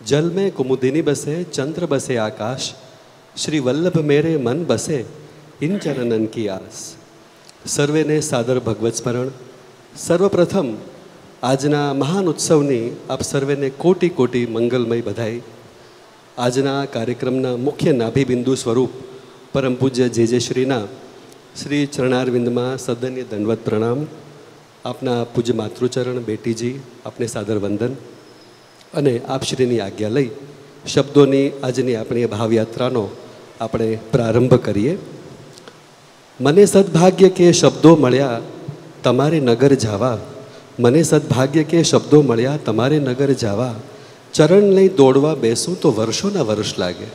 जल में कुमुदिनी बसे, चंद्र बसे आकाश, श्री वल्लभ मेरे मन बसे, इन चरणन की आस। सर्वे ने सादर भगवत स्मरण। सर्वप्रथम आजना महान उत्सवनी आप सर्वे ने कोटि कोटि मंगलमय बधाई। आजना कार्यक्रमना मुख्य नाभिबिंदु स्वरूप परम पूज्य जे श्रीना श्री चरणारविंद में सदन्य दंडवत प्रणाम। आपना पूज्य मातृचरण बेटीजी आपने सादर वंदन अने आप श्रीनी आज्ञा लई शब्दोनी आजनी अपनी भावयात्रानो આપણે प्रारंभ करिए। मने सद्भाग्य के शब्दों मळ्या तमारे नगर जावा, मने सद्भाग्य के शब्दों मळ्या तमारे नगर जावा, चरण लई दौड़वा बेसूं तो वर्षों ना वर्ष लागे।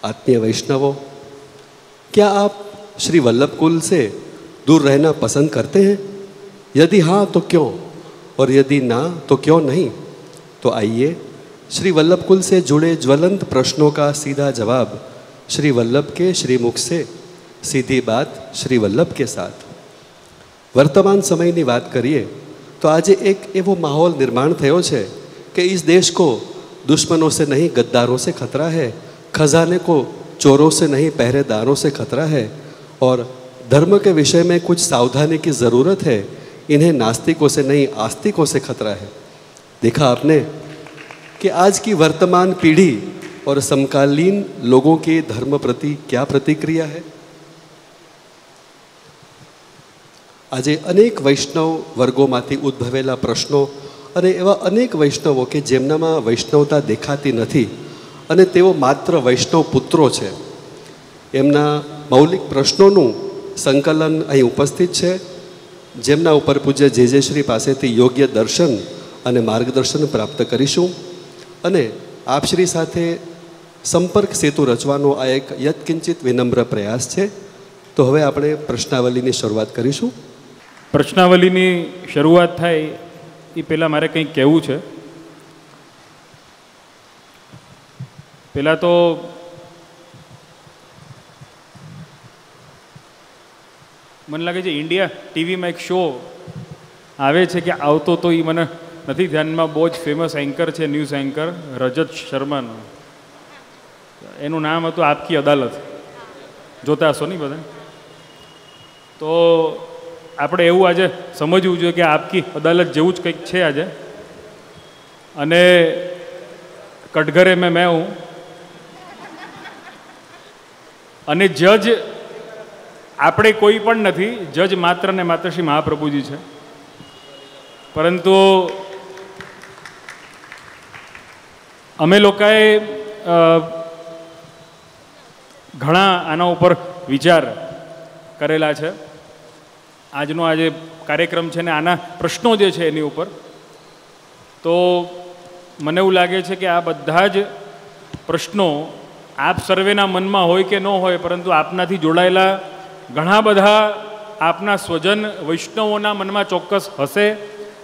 आत्मीय वैष्णवों, क्या आप श्री वल्लभ कुल से दूर रहना पसंद करते हैं? यदि हाँ तो क्यों, और यदि ना तो क्यों नहीं? तो आइए श्री वल्लभ कुल से जुड़े ज्वलंत प्रश्नों का सीधा जवाब श्री वल्लभ के श्रीमुख से, सीधी बात श्री वल्लभ के साथ। वर्तमान समय की बात करिए तो आज एक एवो माहौल निर्माण थयो छे कि इस देश को दुश्मनों से नहीं गद्दारों से खतरा है, खजाने को चोरों से नहीं पहरेदारों से खतरा है, और धर्म के विषय में कुछ सावधानी की ज़रूरत है, इन्हें नास्तिकों से नहीं आस्तिकों से खतरा है। देखा आपने कि आज की वर्तमान पीढ़ी और समकालीन लोगों के धर्म प्रति क्या प्रतिक्रिया है। आज अनेक वैष्णव वर्गों में उद्भवेला प्रश्नों अने एवा अनेक वैष्णवों के जेमनामां वैष्णवता देखाती नहीं अने तेओ मात्र वैष्णव पुत्रों छे, एमना मौलिक प्रश्नों संकलन अहीं उपस्थित है, जेमना उपर पूज्य जे श्री पासेथी योग्य दर्शन अने मार्गदर्शन प्राप्त करीशुं अने आप श्री साथे संपर्क सेतु रचवानो आ एक यत्किंचित विनम्र प्रयास है। तो हवे आपणे प्रश्नावलीनी शरूआत करीशुं। प्रश्नावलीनी शरूआत थाय ए पहेला मारे कंई कहेवुं छे। पहेला तो मन लागे छे इंडिया टीवी में एक शो आवे छे कि आवतो तो ई मने नहीं ध्यान में, बहुत फेमस एंकर है, न्यूज़ एंकर रजत शर्मा, एनु नाम हतुं आपकी अदालत, जोता हशो नहीं बधा। तो आपणे एवुं आज समझवुं जोईए कि आपकी अदालत जेवुं ज कंईक छे आज। अने कटघरे में मैं हूँ अने जज आपणे कोई पण नथी, जज मात्र ने मात्र श्री महाप्रभुजी छे। परंतु अमे लोकाए घणा आना उपर विचार करेला छे। आजनो आज कार्यक्रम छे ने आना प्रश्नों जे छे एनी उपर तो मने एवुं लागे छे कि आ बधा ज प्रश्नों आप सर्वेना मन में होय के न होय, परंतु आपनाथी जोड़ायेला घणा बधा आपना स्वजन वैष्णवोना मन में चोक्कस हशे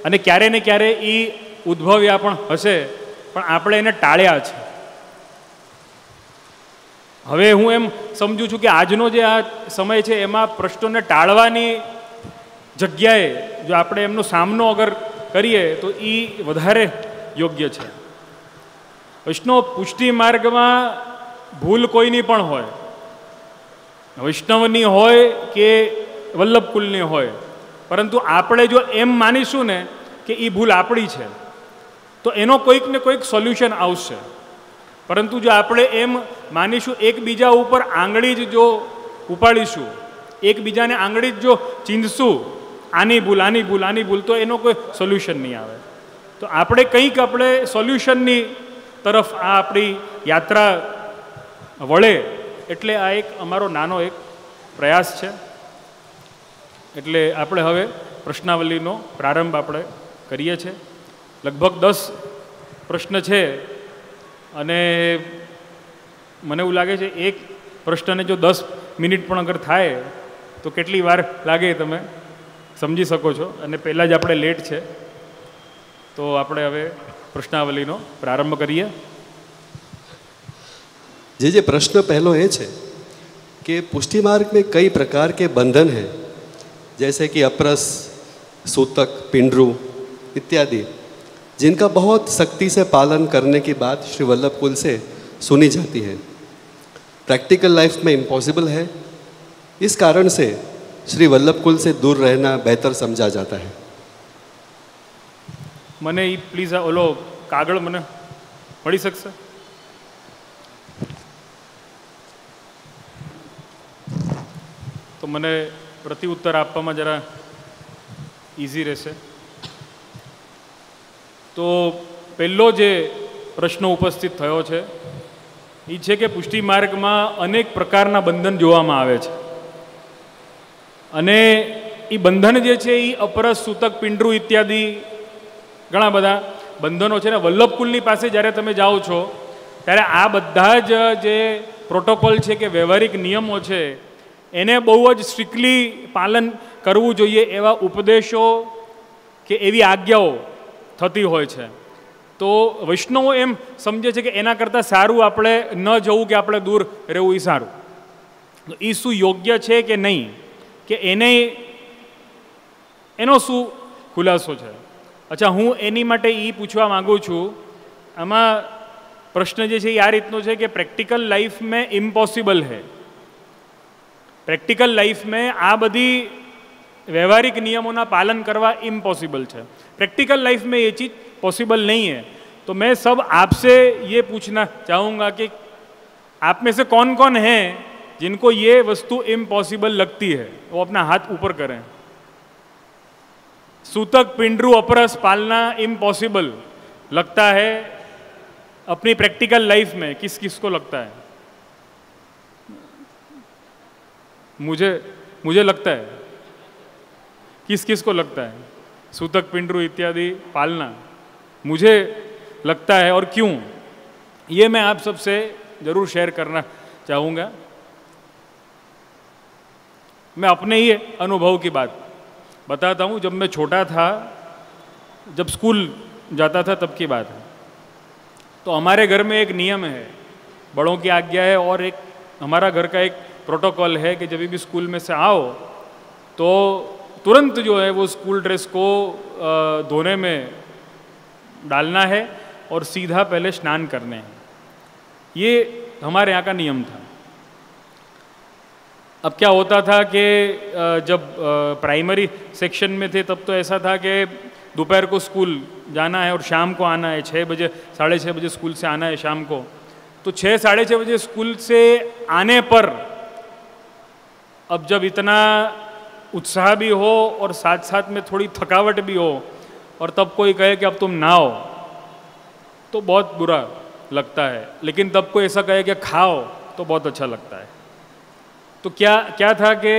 अने क्यारे ने क्यारे ई उद्भव्या पण हशे, पण आपणे एने टाळ्या छे। हवे हूँ एम समझू छूँ कि आजनो जे आ समय है एमां प्रश्नों टाळवानी जग्याए जो आपणे एमनो सामनो अगर करीए तो ई वधारे योग्य है। वैष्णव पुष्टि मार्ग में भूल कोईनी पण होय, वैष्णवनी होय के वल्लभ कुलनी होय, परंतु आपणे जो एम मानीशुं ने कि ई भूल आपणी छे तो एनो कोईक ने कोईक सोल्यूशन आवशे। परंतु जो आपणे एम मानीशुं एकबीजा उपर आंगળી ज जो उपाड़ीशुं, एकबीजाने आंगળી ज जो चींधशुं आनी भूल आनी भूल आनी भूल, तो एनो कोई सोल्यूशन नहीं आवे। तो आपणे कंईक आपणे सोल्यूशननी तरफ आ आपणी यात्रा वळे एटले आ एक अमारो नानो एक प्रयास छे। एटले आपणे हवे प्रश्नावलीनो प्रारंभ आपणे करीए छे। लगभग 10 प्रश्न छे अने मने एवुं लागे छे एक प्रश्न ने जो 10 मिनिट पण अगर थाय तो केटली वार लागे तमे समझी सको छो। अने पहला ज आपणे लेट छे तो आपणे हवे प्रश्नावलीनो प्रारंभ करीए। जे प्रश्न पहलो ये है कि पुष्टि मार्ग में कई प्रकार के बंधन हैं, जैसे कि अपरस, सूतक, पिंडरू इत्यादि। जिनका बहुत सख्ती से पालन करने की बात श्री वल्लभ कुल से सुनी जाती है, प्रैक्टिकल लाइफ में इम्पॉसिबल है। इस कारण से श्री वल्लभ कुल से दूर रहना बेहतर समझा जाता है। મને એ પ્લીઝ ઓલો કાગળ મને મળી શકશે? તો મને પ્રત્યુત્તર આપવામાં જરા ઇઝી રહેશે. તો પહેલો જે પ્રશ્ન ઉપસ્થિત થયો છે એ છે કે પુષ્ટિ માર્ગમાં અનેક પ્રકારના બંધન જોવામાં આવે છે અને એ બંધન જે છે એ અપરસ, સૂતક, પિંડરું ઇત્યાદિ ઘણા બધા બંધનો છે ને. વલ્લભકુલની પાસે જ્યારે તમે જાઓ છો ત્યારે આ બધા જ જે પ્રોટોકોલ છે કે વ્યવહારિક નિયમો છે એને બહુ જ સ્ટ્રિક્ટલી પાલન કરવું જોઈએ એવા ઉપદેશો કે એવી આજ્ઞાઓ થતી હોય છે. તો વૈષ્ણવો એમ સમજે છે કે એના કરતાં સારું આપણે ન જવું કે આપણે દૂર રહેવું એ સારું. તો એ શું યોગ્ય છે કે નહીં, કે એનો શું ખુલાસો છે? અચ્છા, હું એની માટે એ પૂછવા માગું છું. આમાં પ્રશ્ન જે છે એ આ રીતનો છે કે પ્રેક્ટિકલ લાઈફ में इम्पॉसिबल है, પ્રેક્ટિકલ લાઈફ में આ બધી વ્યવહારિક નિયમોના પાलन करवा इम्पॉसिबल है. प्रैक्टिकल लाइफ में ये चीज़ पॉसिबल नहीं है. तो मैं सब आपसे ये पूछना चाहूँगा कि आप में से कौन कौन है जिनको ये वस्तु इम्पॉसिबल लगती है, वो अपना हाथ ऊपर करें. सूतक, पिंडरू, अपरस पालना इम्पॉसिबल लगता है अपनी प्रैक्टिकल लाइफ में? किस किस को लगता है? मुझे लगता है. किस किस को लगता है सूतक, पिंडरू इत्यादि पालना? मुझे लगता है. और क्यों, ये मैं आप सबसे ज़रूर शेयर करना चाहूँगा. मैं अपने ही अनुभव की बात बताता हूँ. जब मैं छोटा था, जब स्कूल जाता था तब की बात है. तो हमारे घर में एक नियम है, बड़ों की आज्ञा है, और एक हमारा घर का एक प्रोटोकॉल है कि जब भी स्कूल में से आओ तो तुरंत जो है वो स्कूल ड्रेस को धोने में डालना है और सीधा पहले स्नान करने हैं. ये हमारे यहाँ का नियम था. अब क्या होता था कि जब प्राइमरी सेक्शन में थे तब तो ऐसा था कि दोपहर को स्कूल जाना है और शाम को आना है. 6 बजे 6:30 बजे स्कूल से आना है शाम को. तो 6 साढ़े 6 बजे स्कूल से आने पर अब जब इतना उत्साह भी हो और साथ साथ में थोड़ी थकावट भी हो और तब कोई कहे कि अब तुम नहाओ तो बहुत बुरा लगता है. लेकिन तब कोई ऐसा कहे कि खाओ तो बहुत अच्छा लगता है. तो क्या था कि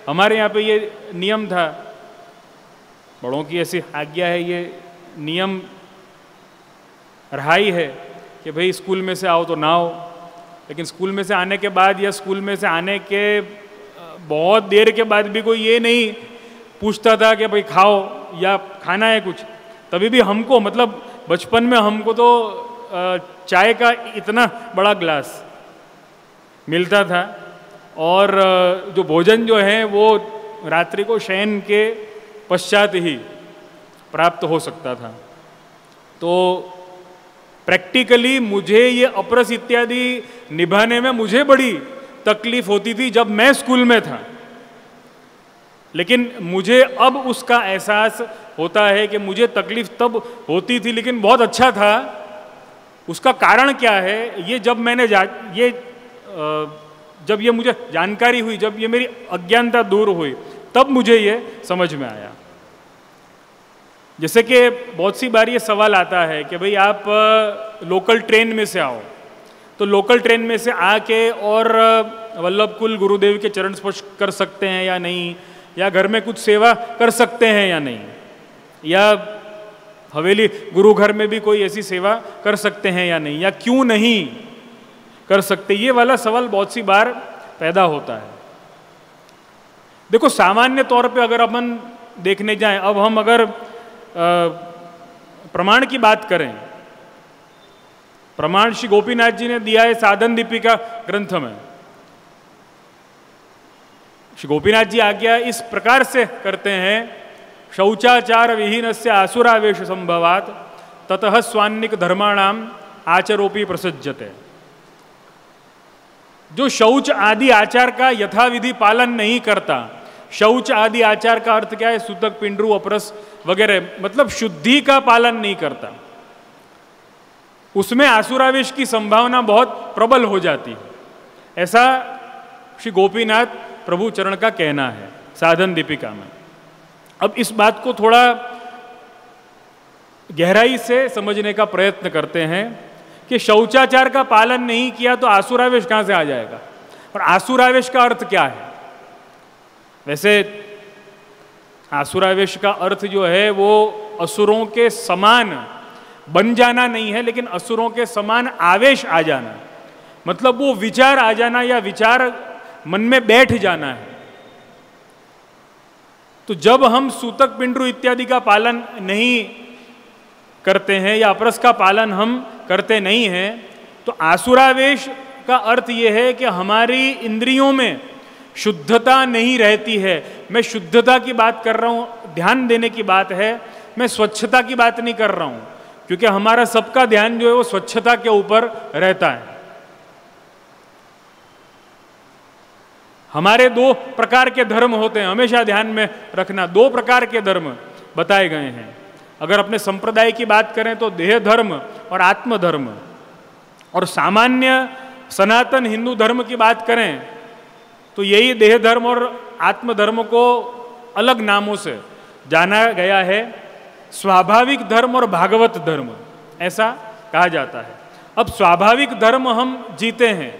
हमारे यहाँ पे ये नियम था, बड़ों की ऐसी आज्ञा है, ये नियम रहा ही है कि भाई स्कूल में से आओ तो नहाओ. लेकिन स्कूल में से आने के बाद या स्कूल में से आने के बहुत देर के बाद भी कोई ये नहीं पूछता था कि भाई खाओ या खाना है कुछ. तभी भी हमको, मतलब बचपन में हमको तो चाय का इतना बड़ा ग्लास मिलता था और जो भोजन जो है वो रात्रि को शयन के पश्चात ही प्राप्त हो सकता था. तो प्रैक्टिकली मुझे ये अपरस इत्यादि निभाने में मुझे बड़ी तकलीफ होती थी जब मैं स्कूल में था. लेकिन मुझे अब उसका एहसास होता है कि मुझे तकलीफ तब होती थी लेकिन बहुत अच्छा था. उसका कारण क्या है, ये जब मैंने जब ये मुझे जानकारी हुई, जब ये मेरी अज्ञानता दूर हुई, तब मुझे ये समझ में आया. जैसे कि बहुत सी बार ये सवाल आता है कि भाई आप लोकल ट्रेन में से आओ, तो लोकल ट्रेन में से आके और वल्लभ कुल गुरुदेव के चरण स्पर्श कर सकते हैं या नहीं, या घर में कुछ सेवा कर सकते हैं या नहीं, या हवेली गुरु घर में भी कोई ऐसी सेवा कर सकते हैं या नहीं, या क्यों नहीं कर सकते. ये वाला सवाल बहुत सी बार पैदा होता है. देखो, सामान्य तौर पे अगर अपन देखने जाएं, अब हम अगर प्रमाण की बात करें, प्रमाण श्री गोपीनाथ जी ने दिया है साधन दीपिका ग्रंथ में. श्री गोपीनाथ जी आज्ञा इस प्रकार से करते हैं, शौचाचार विहीनस्य आसुरावेश संभवात ततः स्वान्निक धर्माणाम आचरोपी प्रसज्जते। जो शौच आदि आचार का यथाविधि पालन नहीं करता, शौच आदि आचार का अर्थ क्या है? सूतक, पिंडरू, अपरस वगैरह, मतलब शुद्धि का पालन नहीं करता, उसमें आसुरावेश की संभावना बहुत प्रबल हो जाती है। ऐसा श्री गोपीनाथ प्रभु चरण का कहना है साधन दीपिका में। अब इस बात को थोड़ा गहराई से समझने का प्रयत्न करते हैं कि शौचाचार का पालन नहीं किया तो आसुरावेश कहाँ से आ जाएगा, और आसुरावेश का अर्थ क्या है? वैसे आसुरावेश का अर्थ जो है वो असुरों के समान बन जाना नहीं है, लेकिन असुरों के समान आवेश आ जाना, मतलब वो विचार आ जाना या विचार मन में बैठ जाना है। तो जब हम सूतक, पिंडरू इत्यादि का पालन नहीं करते हैं या अपरस का पालन हम करते नहीं हैं, तो आसुरावेश का अर्थ ये है कि हमारी इंद्रियों में शुद्धता नहीं रहती है। मैं शुद्धता की बात कर रहा हूँ, ध्यान देने की बात है, मैं स्वच्छता की बात नहीं कर रहा हूँ, क्योंकि हमारा सबका ध्यान जो है वो स्वच्छता के ऊपर रहता है। हमारे दो प्रकार के धर्म होते हैं, हमेशा ध्यान में रखना, दो प्रकार के धर्म बताए गए हैं। अगर अपने संप्रदाय की बात करें तो देह धर्म और आत्म धर्म, और सामान्य सनातन हिंदू धर्म की बात करें तो यही देह धर्म और आत्म धर्म को अलग नामों से जाना गया है, स्वाभाविक धर्म और भागवत धर्म ऐसा कहा जाता है। अब स्वाभाविक धर्म हम जीते हैं,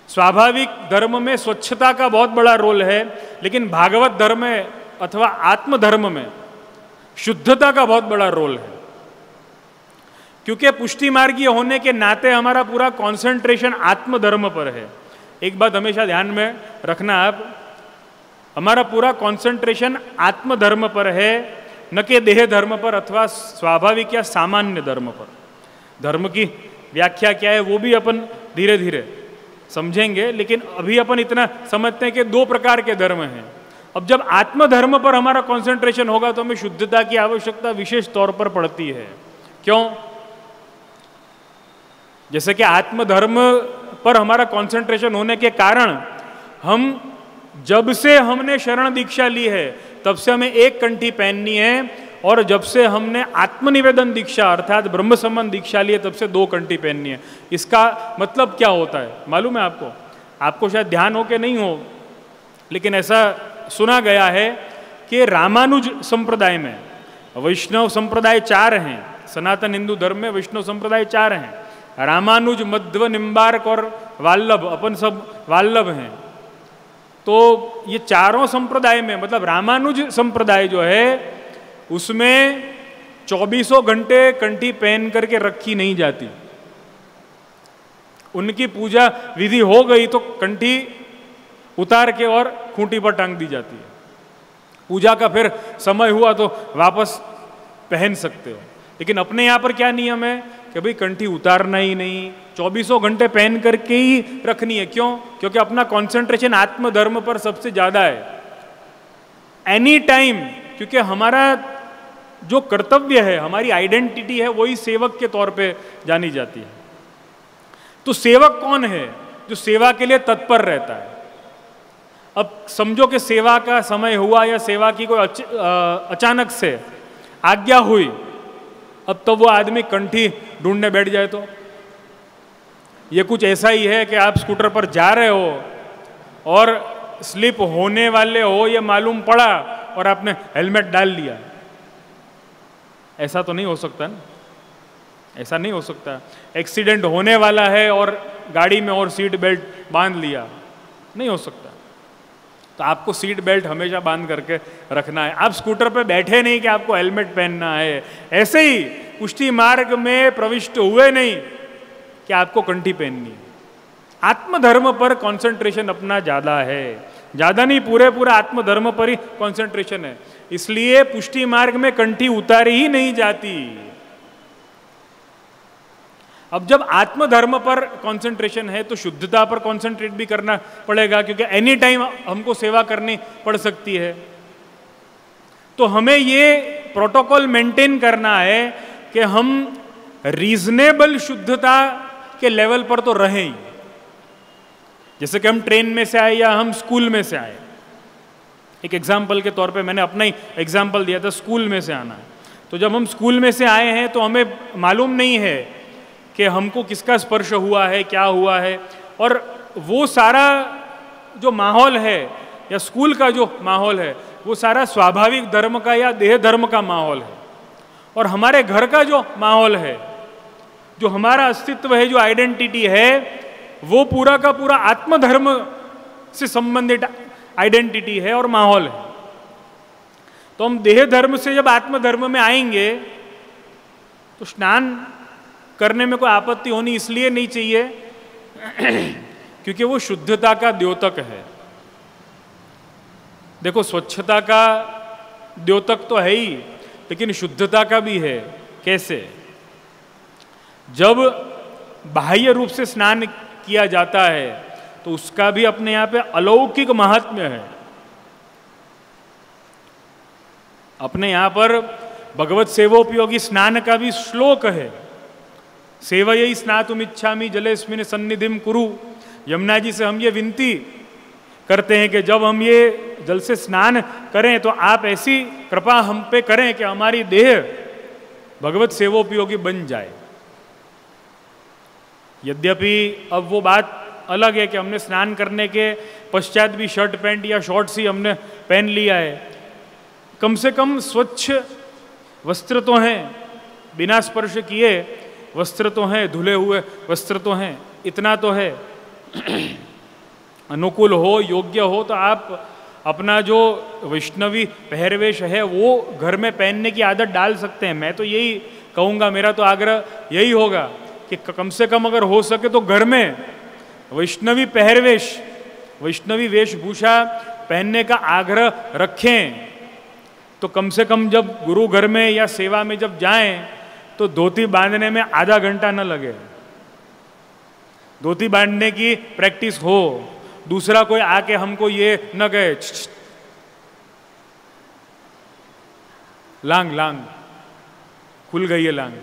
स्वाभाविक धर्म में स्वच्छता का बहुत बड़ा रोल है, लेकिन भागवत धर्म में अथवा आत्म धर्म में शुद्धता का बहुत बड़ा रोल है। क्योंकि पुष्टि मार्गीय होने के नाते हमारा पूरा कंसंट्रेशन आत्म धर्म पर है। एक बात हमेशा ध्यान में रखना आप, हमारा पूरा कंसंट्रेशन आत्म धर्म पर है, न कि देह धर्म पर अथवा स्वाभाविक या सामान्य धर्म पर। धर्म की व्याख्या क्या है वो भी अपन धीरे धीरे समझेंगे, लेकिन अभी अपन इतना समझते हैं कि दो प्रकार के धर्म हैं। अब जब आत्म धर्म पर हमारा कंसंट्रेशन होगा तो हमें शुद्धता की आवश्यकता विशेष तौर पर पड़ती है। क्यों? जैसे कि आत्म धर्म पर हमारा कंसंट्रेशन होने के कारण हम जब से हमने शरण दीक्षा ली है तब से हमें एक कंठी पहननी है, और जब से हमने आत्मनिवेदन दीक्षा अर्थात ब्रह्म संबंध दीक्षा ली है तब से दो कंठी पहननी है। इसका मतलब क्या होता है मालूम है आपको? आपको शायद ध्यान हो कि नहीं हो, लेकिन ऐसा सुना गया है कि रामानुज संप्रदाय में वैष्णव संप्रदाय 4 हैं। सनातन हिंदू धर्म में वैष्णव संप्रदाय 4 हैं, रामानुज, मध्व, निम्बार्क और वाल्लभ, अपन सब वाल्लभ हैं। तो ये चारों संप्रदाय में, मतलब रामानुज संप्रदाय जो है उसमें 24 घंटे कंठी पहन करके रखी नहीं जाती। उनकी पूजा विधि हो गई तो कंठी उतार के और खूंटी पर टांग दी जाती है। पूजा का फिर समय हुआ तो वापस पहन सकते हो। लेकिन अपने यहाँ पर क्या नियम है कि भाई कंठी उतारना ही नहीं, 24 घंटे पहन करके ही रखनी है। क्यों? क्योंकि अपना कंसंट्रेशन आत्म धर्म पर सबसे ज्यादा है, एनी टाइम। क्योंकि हमारा जो कर्तव्य है, हमारी आइडेंटिटी है, वही सेवक के तौर पे जानी जाती है। तो सेवक कौन है? जो सेवा के लिए तत्पर रहता है। अब समझो कि सेवा का समय हुआ या सेवा की कोई अचानक से आज्ञा हुई, अब तो वो आदमी कंठी ढूंढने बैठ जाए तो ये कुछ ऐसा ही है कि आप स्कूटर पर जा रहे हो और स्लिप होने वाले हो ये मालूम पड़ा और आपने हेलमेट डाल लिया। ऐसा तो नहीं हो सकता ना, ऐसा नहीं हो सकता। एक्सीडेंट होने वाला है और गाड़ी में और सीट बेल्ट बांध लिया, नहीं हो सकता। तो आपको सीट बेल्ट हमेशा बांध करके रखना है। आप स्कूटर पे बैठे नहीं कि आपको हेलमेट पहनना है। ऐसे ही पुष्टि मार्ग में प्रविष्ट हुए नहीं कि आपको कंठी पहननी है। आत्मधर्म पर कंसंट्रेशन अपना ज्यादा है, ज्यादा नहीं, पूरा आत्मधर्म पर ही कंसंट्रेशन है। इसलिए पुष्टि मार्ग में कंठी उतारी ही नहीं जाती। अब जब आत्मधर्म पर कंसंट्रेशन है तो शुद्धता पर कंसंट्रेट भी करना पड़ेगा, क्योंकि एनी टाइम हमको सेवा करनी पड़ सकती है। तो हमें ये प्रोटोकॉल मेंटेन करना है कि हम रीजनेबल शुद्धता के लेवल पर तो रहें ही। जैसे कि हम ट्रेन में से आए या हम स्कूल में से आए, एक एग्जाम्पल के तौर पे मैंने अपना ही एग्जाम्पल दिया था, स्कूल में से आना है। तो जब हम स्कूल में से आए हैं तो हमें मालूम नहीं है कि हमको किसका स्पर्श हुआ है, क्या हुआ है, और वो सारा जो माहौल है या स्कूल का जो माहौल है वो सारा स्वाभाविक धर्म का या देह धर्म का माहौल है। और हमारे घर का जो माहौल है, जो हमारा अस्तित्व है, जो आइडेंटिटी है, वो पूरा का पूरा आत्मधर्म से संबंधित आइडेंटिटी है और माहौल है। तो हम देह धर्म से जब आत्मधर्म में आएंगे तो स्नान करने में कोई आपत्ति होनी इसलिए नहीं चाहिए क्योंकि वो शुद्धता का द्योतक है। देखो, स्वच्छता का द्योतक तो है ही, लेकिन शुद्धता का भी है। कैसे? जब बाह्य रूप से स्नान किया जाता है तो उसका भी अपने यहाँ पे अलौकिक महात्म्य है। अपने यहाँ पर भगवत सेवोपयोगी स्नान का भी श्लोक है, सेवयी स्नातुम इच्छामि जलेस्मिन् सन्निधिम कुरु। यमुना जी से हम ये विनती करते हैं कि जब हम ये जल से स्नान करें तो आप ऐसी कृपा हम पे करें कि हमारी देह भगवत सेवोपयोगी बन जाए। यद्यपि अब वो बात अलग है कि हमने स्नान करने के पश्चात भी शर्ट पैंट या शॉर्ट्स ही हमने पहन लिया है। कम से कम स्वच्छ वस्त्र तो हैं, बिना स्पर्श किए वस्त्र तो हैं, धुले हुए वस्त्र तो हैं, इतना तो है। अनुकूल हो, योग्य हो तो आप अपना जो वैष्णवी पहरवेश है वो घर में पहनने की आदत डाल सकते हैं। मैं तो यही कहूँगा, मेरा तो आग्रह यही होगा कि कम से कम अगर हो सके तो घर में वैष्णवी पहरवेश, वैष्णवी वेशभूषा पहनने का आग्रह रखें। तो कम से कम जब गुरु घर में या सेवा में जब जाएं तो धोती बांधने में आधा घंटा न लगे, धोती बांधने की प्रैक्टिस हो। दूसरा कोई आके हमको ये न कहे लांग लांग खुल गई है लांग,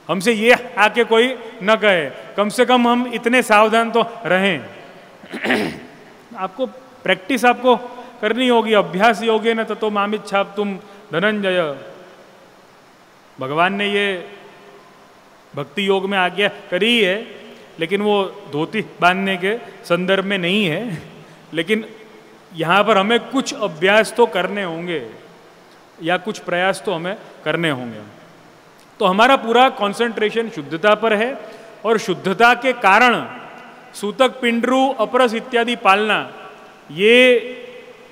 हमसे ये आके कोई न कहे। कम से कम हम इतने सावधान तो रहें। आपको प्रैक्टिस आपको करनी होगी, अभ्यास योगे न ततो मामिच्छाप तुम धनंजय। भगवान ने ये भक्ति योग में आज्ञा करी है, लेकिन वो धोती बांधने के संदर्भ में नहीं है। लेकिन यहाँ पर हमें कुछ अभ्यास तो करने होंगे या कुछ प्रयास तो हमें करने होंगे। तो हमारा पूरा कंसंट्रेशन शुद्धता पर है और शुद्धता के कारण सूतक, पिंडरू, अपरस इत्यादि पालना ये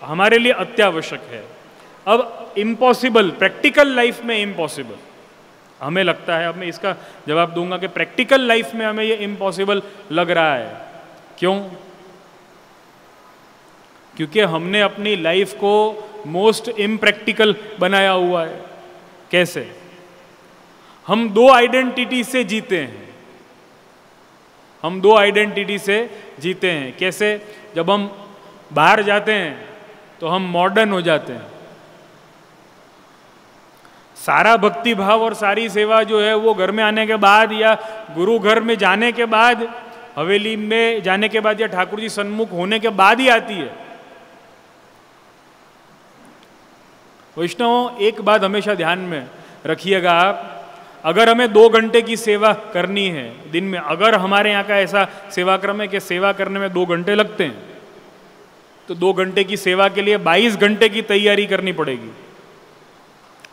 हमारे लिए अत्यावश्यक है। अब इम्पॉसिबल, प्रैक्टिकल लाइफ में इम्पॉसिबल हमें लगता है, अब मैं इसका जवाब दूंगा कि प्रैक्टिकल लाइफ में हमें ये इम्पॉसिबल लग रहा है। क्यों? क्योंकि हमने अपनी लाइफ को मोस्ट इम्प्रैक्टिकल बनाया हुआ है। कैसे? हम दो आइडेंटिटी से जीते हैं, हम दो आइडेंटिटी से जीते हैं। कैसे? जब हम बाहर जाते हैं तो हम मॉडर्न हो जाते हैं, सारा भक्ति भाव और सारी सेवा जो है वो घर में आने के बाद या गुरु घर में जाने के बाद, हवेली में जाने के बाद या ठाकुर जी सन्मुख होने के बाद ही आती है। वैष्णव, एक बात हमेशा ध्यान में रखिएगा आप, अगर हमें 2 घंटे की सेवा करनी है दिन में, अगर हमारे यहाँ का ऐसा सेवा क्रम है कि सेवा करने में 2 घंटे लगते हैं, तो 2 घंटे की सेवा के लिए 22 घंटे की तैयारी करनी पड़ेगी।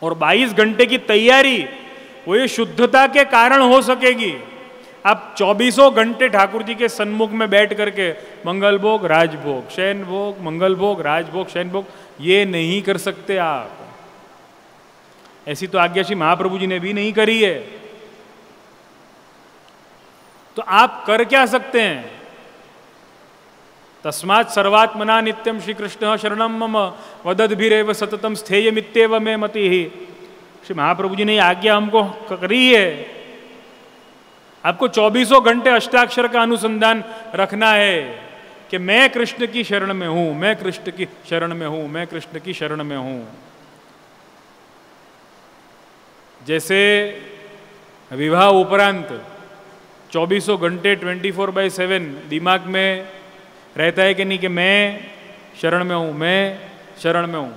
और 22 घंटे की तैयारी वो ये शुद्धता के कारण हो सकेगी। आप 24 घंटे ठाकुर जी के सन्मुख में बैठ करके मंगल भोग, राजभोग, शयन भोग, मंगल भोग, राजभोग, शयन भोग ये नहीं कर सकते आप। ऐसी तो आज्ञा श्री महाप्रभु जी ने भी नहीं करी है। तो आप कर क्या सकते हैं? तस्मात् सर्वात्मना नित्यम श्री कृष्ण शरणम मम वदद्भिरेव सततम स्थेयमित्येव मे मतिः। श्री महाप्रभु जी ने आज्ञा हमको करी है। आपको 24 घंटे अष्टाक्षर का अनुसंधान रखना है कि मैं कृष्ण की शरण में हूं, मैं कृष्ण की शरण में हूं, मैं कृष्ण की शरण में हूं। जैसे विवाह उपरांत 24 घंटे 24/7 दिमाग में रहता है कि नहीं कि मैं शरण में हूँ, मैं शरण में हूँ,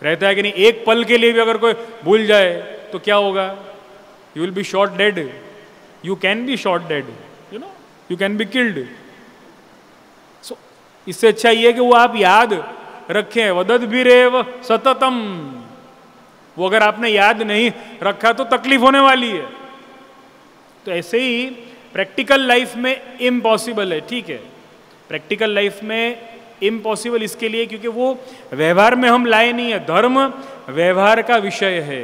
रहता है कि नहीं? एक पल के लिए भी अगर कोई भूल जाए तो क्या होगा? You will be shot dead, you can be shot dead, you know, you can be killed. So इससे अच्छा ये है कि वो आप याद रखें, वदद भी रेव सततम। वो अगर आपने याद नहीं रखा तो तकलीफ होने वाली है। तो ऐसे ही प्रैक्टिकल लाइफ में इम्पॉसिबल है, ठीक है, प्रैक्टिकल लाइफ में इम्पॉसिबल इसके लिए क्योंकि वो व्यवहार में हम लाए नहीं है। धर्म व्यवहार का विषय है,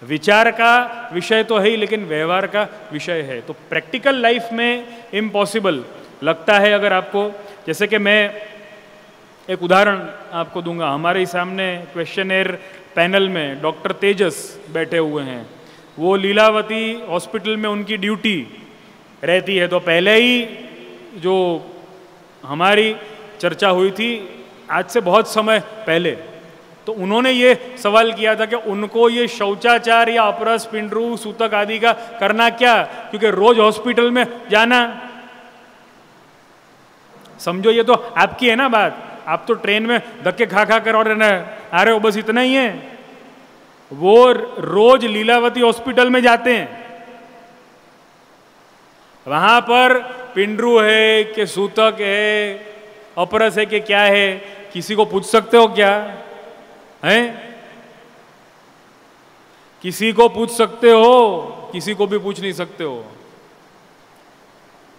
विचार का विषय तो है ही, लेकिन व्यवहार का विषय है। तो प्रैक्टिकल लाइफ में इम्पॉसिबल लगता है अगर आपको। जैसे कि मैं एक उदाहरण आपको दूंगा। हमारे ही सामने क्वेश्चनर पैनल में डॉक्टर तेजस बैठे हुए हैं। वो लीलावती हॉस्पिटल में उनकी ड्यूटी रहती है। तो पहले ही जो हमारी चर्चा हुई थी आज से बहुत समय पहले, तो उन्होंने ये सवाल किया था कि उनको ये शौचाचार या अपरस, पिंडरू, सूतक आदि का करना क्या, क्योंकि रोज हॉस्पिटल में जाना। समझो ये तो आपकी है ना बात, आप तो ट्रेन में धक्के खा खा कर और आ रहे हो, बस इतना ही है। वो रोज लीलावती हॉस्पिटल में जाते हैं, वहां पर पिंडरू है कि सूतक है, अपरस है कि क्या है, किसी को पूछ सकते हो क्या? हैं? किसी को पूछ सकते हो? किसी को भी पूछ नहीं सकते हो।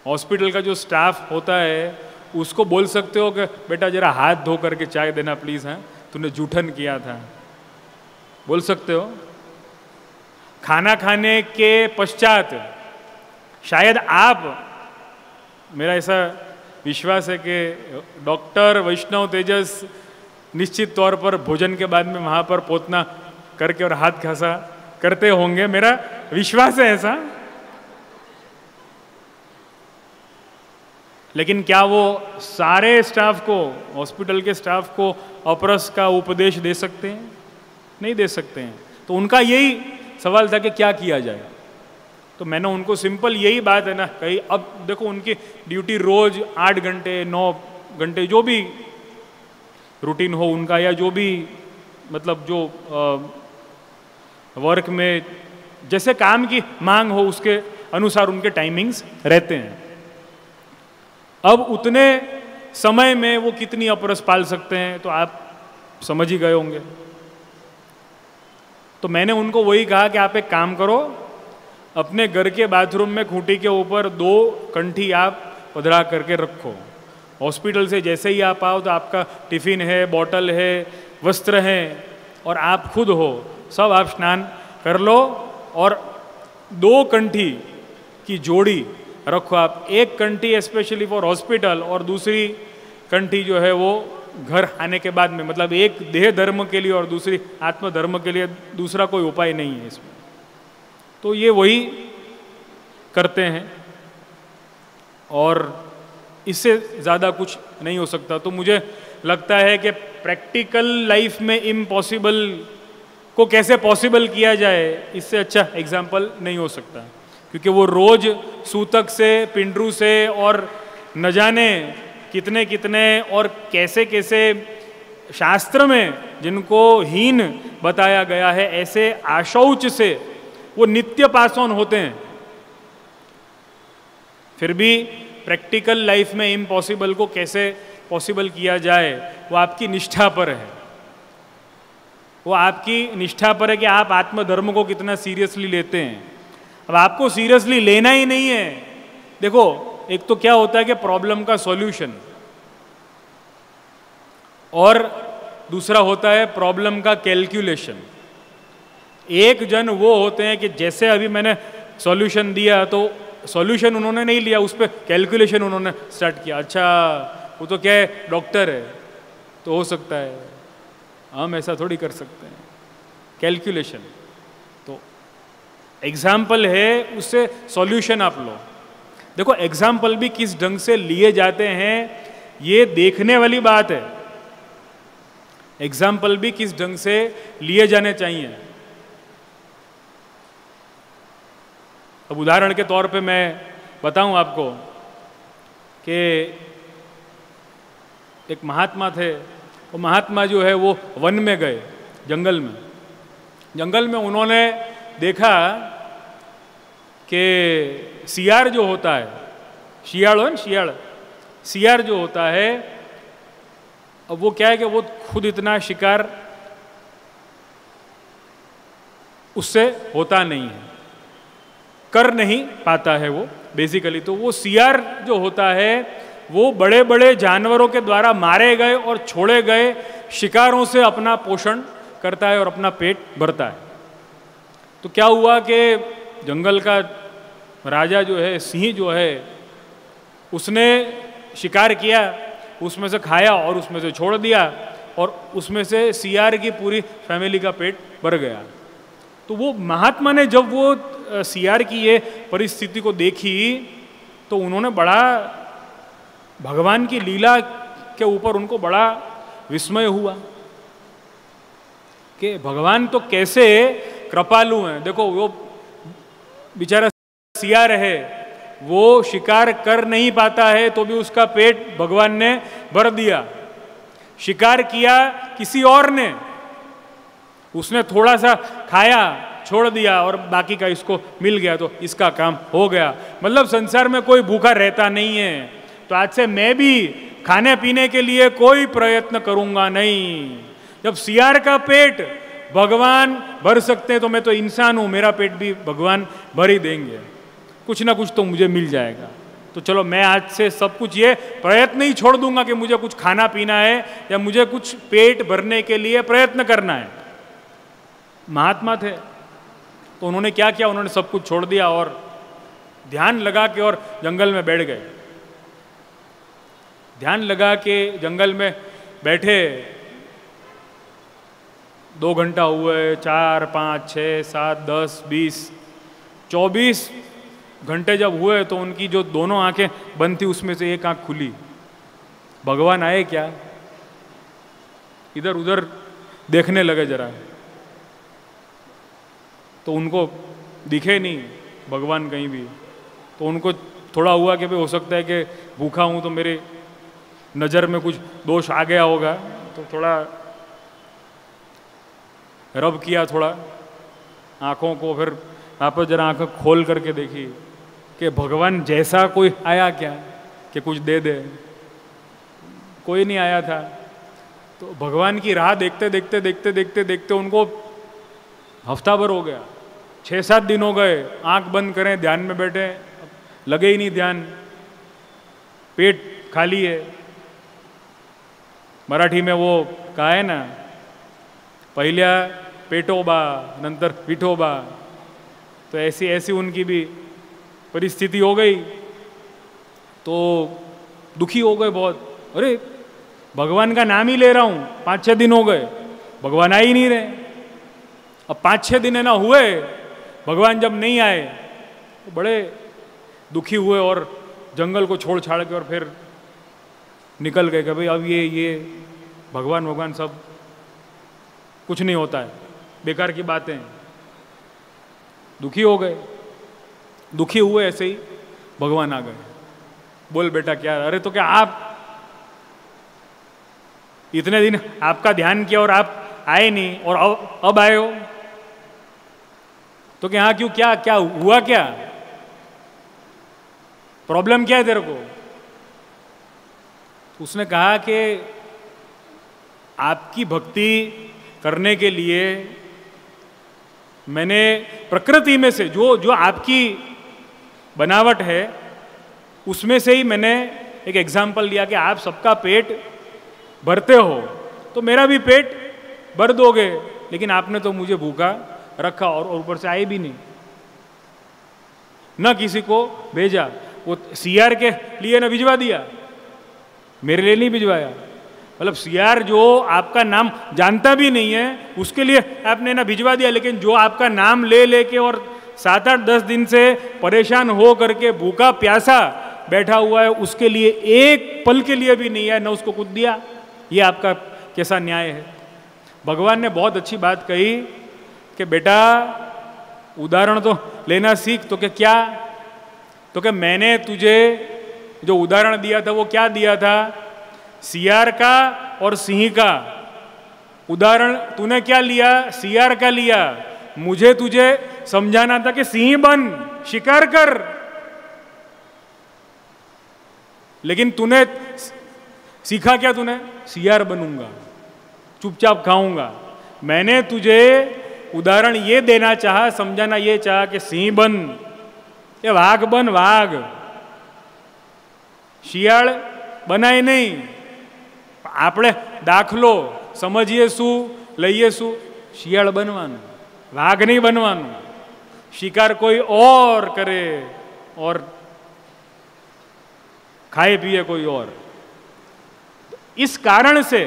हॉस्पिटल का जो स्टाफ होता है उसको बोल सकते हो कि बेटा जरा हाथ धो करके चाय देना प्लीज, हैं तूने जूठन किया था, बोल सकते हो। खाना खाने के पश्चात शायद आप, मेरा ऐसा विश्वास है कि डॉक्टर वैष्णव तेजस निश्चित तौर पर भोजन के बाद में वहां पर पोतना करके और हाथ घासा करते होंगे, मेरा विश्वास है ऐसा। लेकिन क्या वो सारे स्टाफ को, हॉस्पिटल के स्टाफ को अपरस का उपदेश दे सकते हैं? नहीं दे सकते हैं। तो उनका यही सवाल था कि क्या किया जाए। तो मैंने उनको सिंपल यही बात है ना कही, अब देखो उनकी ड्यूटी रोज 8 घंटे 9 घंटे जो भी रूटीन हो उनका, या जो भी मतलब जो वर्क में जैसे काम की मांग हो उसके अनुसार उनके टाइमिंग्स रहते हैं। अब उतने समय में वो कितनी अपरस पाल सकते हैं तो आप समझ ही गए होंगे। तो मैंने उनको वही कहा कि आप एक काम करो, अपने घर के बाथरूम में खूंटी के ऊपर 2 कंठी आप पधरा करके रखो। हॉस्पिटल से जैसे ही आप आओ तो आपका टिफिन है, बॉटल है, वस्त्र हैं और आप खुद हो, सब आप स्नान कर लो और 2 कंठी की जोड़ी रखो आप। एक कंठी स्पेशली फॉर हॉस्पिटल और दूसरी कंठी जो है वो घर आने के बाद में, मतलब एक देह धर्म के लिए और दूसरी आत्म धर्म के लिए, दूसरा कोई उपाय नहीं है इसमें। तो ये वही करते हैं और इससे ज़्यादा कुछ नहीं हो सकता। तो मुझे लगता है कि प्रैक्टिकल लाइफ में इम्पॉसिबल को कैसे पॉसिबल किया जाए, इससे अच्छा एग्जाम्पल नहीं हो सकता। क्योंकि वो रोज सूतक से, पिंडरू से और न जाने कितने कितने और कैसे कैसे शास्त्र में जिनको हीन बताया गया है, ऐसे आशौच से वो नित्य पास ऑन होते हैं। फिर भी प्रैक्टिकल लाइफ में इम्पॉसिबल को कैसे पॉसिबल किया जाए वो आपकी निष्ठा पर है। वो आपकी निष्ठा पर है कि आप आत्मधर्म को कितना सीरियसली लेते हैं। अब आपको सीरियसली लेना ही नहीं है। देखो एक तो क्या होता है कि प्रॉब्लम का सॉल्यूशन, और दूसरा होता है प्रॉब्लम का कैलकुलेशन। एक जन वो होते हैं कि जैसे अभी मैंने सॉल्यूशन दिया तो सॉल्यूशन उन्होंने नहीं लिया, उस पर कैलकुलेशन उन्होंने स्टार्ट किया। अच्छा वो तो क्या है, डॉक्टर है तो हो सकता है, हम ऐसा थोड़ी कर सकते हैं, कैलकुलेशन। तो एग्जाम्पल है, उससे सॉल्यूशन आप लो। देखो एग्जाम्पल भी किस ढंग से लिए जाते हैं ये देखने वाली बात है। एग्जाम्पल भी किस ढंग से लिए जाने चाहिए। अब उदाहरण के तौर पे मैं बताऊं आपको कि एक महात्मा थे। वो महात्मा जो है वो वन में गए, जंगल में। जंगल में उन्होंने देखा कि सियार जो होता है, शियाड़ हो ना, शियाड़, सियार जो होता है, अब वो क्या है कि वो खुद इतना शिकार उससे होता नहीं है, कर नहीं पाता है वो बेसिकली। तो वो सियार जो होता है वो बड़े बड़े जानवरों के द्वारा मारे गए और छोड़े गए शिकारों से अपना पोषण करता है और अपना पेट भरता है। तो क्या हुआ कि जंगल का राजा जो है, सिंह जो है, उसने शिकार किया, उसमें से खाया और उसमें से छोड़ दिया, और उसमें से सियार की पूरी फैमिली का पेट भर गया। तो वो महात्मा ने जब वो सियार की ये परिस्थिति को देखी तो उन्होंने बड़ा भगवान की लीला के ऊपर उनको बड़ा विस्मय हुआ कि भगवान तो कैसे कृपालु हैं। देखो वो बेचारा सियार है, वो शिकार कर नहीं पाता है तो भी उसका पेट भगवान ने भर दिया। शिकार किया किसी और ने, उसने थोड़ा सा खाया, छोड़ दिया और बाकी का इसको मिल गया तो इसका काम हो गया। मतलब संसार में कोई भूखा रहता नहीं है। तो आज से मैं भी खाने पीने के लिए कोई प्रयत्न करूंगा नहीं। जब सियार का पेट भगवान भर सकते हैं तो मैं तो इंसान हूं, मेरा पेट भी भगवान भर ही देंगे, कुछ ना कुछ तो मुझे मिल जाएगा। तो चलो मैं आज से सब कुछ ये प्रयत्न ही छोड़ दूंगा कि मुझे कुछ खाना पीना है या मुझे कुछ पेट भरने के लिए प्रयत्न करना है। महात्मा थे तो उन्होंने क्या किया, उन्होंने सब कुछ छोड़ दिया और ध्यान लगा के और जंगल में बैठ गए। ध्यान लगा के जंगल में बैठे, 2 घंटा हुए, 4, 5, 6, 7, 10, 20, 24 घंटे जब हुए तो उनकी जो दोनों आंखें बंद थी उसमें से एक आंख खुली। भगवान आए क्या, इधर उधर देखने लगे जरा, तो उनको दिखे नहीं भगवान कहीं भी। तो उनको थोड़ा हुआ कि भाई हो सकता है कि भूखा हूं तो मेरे नज़र में कुछ दोष आ गया होगा। तो थोड़ा रब किया थोड़ा आँखों को, फिर वापस जरा आँखें खोल करके देखी कि भगवान जैसा कोई आया क्या कि कुछ दे दे। कोई नहीं आया था। तो भगवान की राह देखते देखते देखते देखते देखते उनको हफ्ता भर हो गया, 6-7 दिन हो गए। आंख बंद करें, ध्यान में बैठे, लगे ही नहीं ध्यान, पेट खाली है। मराठी में वो कहा है ना, पहिल्या पेटोबा नंतर विठोबा। तो ऐसी ऐसी उनकी भी परिस्थिति हो गई। तो दुखी हो गए बहुत। अरे भगवान का नाम ही ले रहा हूँ, 5-6 दिन हो गए, भगवान आ ही नहीं रहे। अब 5-6 दिन है ना हुए, भगवान जब नहीं आए तो बड़े दुखी हुए और जंगल को छोड़ छाड़ के और फिर निकल गए कि भाई अब ये भगवान सब कुछ नहीं होता है, बेकार की बातें। दुखी हो गए, दुखी हुए, ऐसे ही भगवान आ गए। बोल बेटा क्या, अरे तो क्या आप इतने दिन आपका ध्यान किया और आप आए नहीं और अब आए हो? तो क्या क्यों, क्या क्या हुआ, क्या प्रॉब्लम क्या है तेरे को? उसने कहा कि आपकी भक्ति करने के लिए मैंने प्रकृति में से जो जो आपकी बनावट है उसमें से ही मैंने एक एग्जाम्पल लिया कि आप सबका पेट भरते हो तो मेरा भी पेट भर दोगे, लेकिन आपने तो मुझे भूखा रखा और ऊपर से आए भी नहीं, न किसी को भेजा। वो सियार के लिए न भिजवा दिया, मेरे लिए नहीं भिजवाया। मतलब सियार जो आपका नाम जानता भी नहीं है उसके लिए आपने ना भिजवा दिया, लेकिन जो आपका नाम ले लेके और 7-8-10 दिन से परेशान हो करके भूखा प्यासा बैठा हुआ है उसके लिए एक पल के लिए भी नहीं है, न उसको कुछ दिया। ये आपका कैसा न्याय है? भगवान ने बहुत अच्छी बात कही कि बेटा उदाहरण तो लेना सीख। तो क्या? तो कि मैंने तुझे जो उदाहरण दिया था वो क्या दिया था? सियार का और सिंह का उदाहरण। तूने क्या लिया? सियार का लिया। मुझे तुझे समझाना था कि सिंह बन, शिकार कर, लेकिन तूने सीखा क्या? तूने सियार बनूंगा, चुपचाप खाऊंगा। मैंने तुझे उदाहरण ये देना चाहा, समझाना ये चाहा कि सिंह बन, ये वाघ बन, वाघ। શિયાળ બનાય નહીં. આપણે દાખલો સમજીએ શું, લઈએ શું? શિયાળ બનવાનું, વાઘ નહીં બનવાનું. शिकार कोई और करे और खाए पिए कोई और. इस कारण से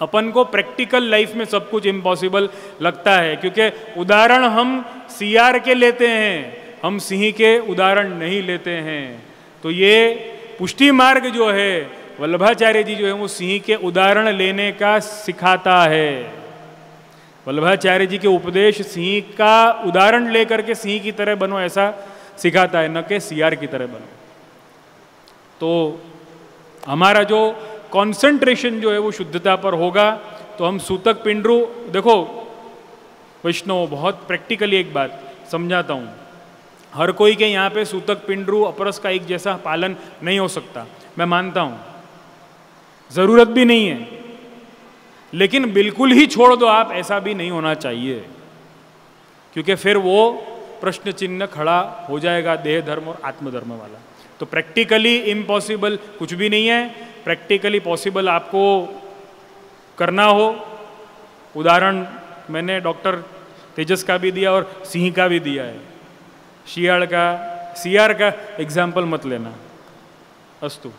अपन को प्रैक्टिकल लाइफ में सब कुछ इम्पॉसिबल लगता है, क्योंकि उदाहरण हम सियार के लेते हैं, हम सिंह के उदाहरण नहीं लेते हैं. तो ये पुष्टि मार्ग जो है, वल्लभाचार्य जी जो है वो सिंह के उदाहरण लेने का सिखाता है. वल्लभाचार्य जी के उपदेश सिंह का उदाहरण लेकर के सिंह की तरह बनो ऐसा सिखाता है, न कि सियार की तरह बनो. तो हमारा जो कंसंट्रेशन जो है वो शुद्धता पर होगा. तो हम सूतक पिंडरू, देखो वैष्णव, बहुत प्रैक्टिकली एक बात समझाता हूँ. हर कोई के यहाँ पे सूतक पिंडरू अपरस का एक जैसा पालन नहीं हो सकता, मैं मानता हूँ, ज़रूरत भी नहीं है. लेकिन बिल्कुल ही छोड़ दो आप, ऐसा भी नहीं होना चाहिए, क्योंकि फिर वो प्रश्न चिन्ह खड़ा हो जाएगा देह धर्म और आत्मधर्म वाला. तो प्रैक्टिकली इम्पॉसिबल कुछ भी नहीं है. प्रैक्टिकली पॉसिबल आपको करना हो. उदाहरण मैंने डॉक्टर तेजस का भी दिया और सिंह का भी दिया है. सियार का एग्जाम्पल मत लेना. अस्तु.